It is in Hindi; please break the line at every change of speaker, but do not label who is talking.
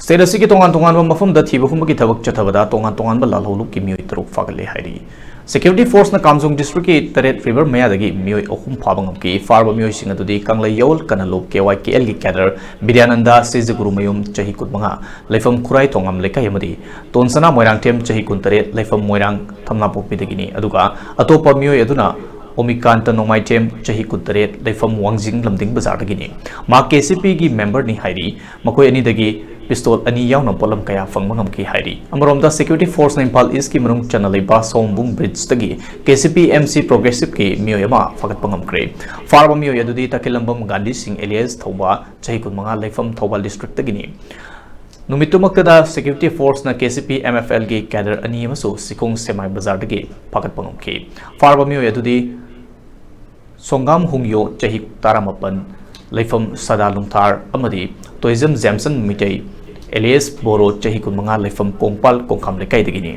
स्टेट की tongan मफम थीबुम की थबक चथबदा tongan lalhoulup की meeoi तरु फागले हाइरी सिक्योरिटी फोर्स ना कामजोंग डिस्ट्रिक्ट की तरेट रिवर मयादगी meeoi अहुम फाबंगम की फारब meeoi सिंग अदुदी कांगला यौल कनलोप KYKL की कैडर बिद्यानंदा सिजगुरु मयुम चही कुदमंगा लेफम खुराई तोंगम लेकाय अमदी तोनसना मोइरांगथेम चही कुनतरेट लेफम मोइरांग थमनापोकपिदगिनी अदुगा अतोपा meeoi अदुना ओमिकांत नोमाइटेम चही कुतरेट लेफम वांगजिंग लमदिंग बाजारदगिनी मा KCP की मेंबर नि हाइरी मकोय अनिदगी पिस्तोल अनि यावना पोलम कया फंगमंगम की हाइरी अमरोमदा सिक्योरिटी फोर्स ना इम्फाल ईस्ट की मनुंग चनलेबा सोमबुंग ब्रिज तगी KCP MC प्रोग्रेसिव की meeoi अमा फगतपंगम क्रे फारबा meeoi अदुदी तकिलंबम गांधी सिंह एलियस थौबा चही कुदमंगा लेफम थौबा डिस्ट्रिक्ट तगिनी नुमितुमक्तदा सिक्योरिटी फोर्स ना KCP MFL की कैडर अनि अमसु सिकोंग सेमाई बाजार दगी फगतपंगम की फारबा meeoi अदुदी सोंगाम हुंगयो चही तारामपन लेफम सदा लुंथार अमदी टोइजम जैमसन मिटई एलियस बोरो चही कुमंगा लेफम कोंगपाल कोंखाम लेकाइदगिनी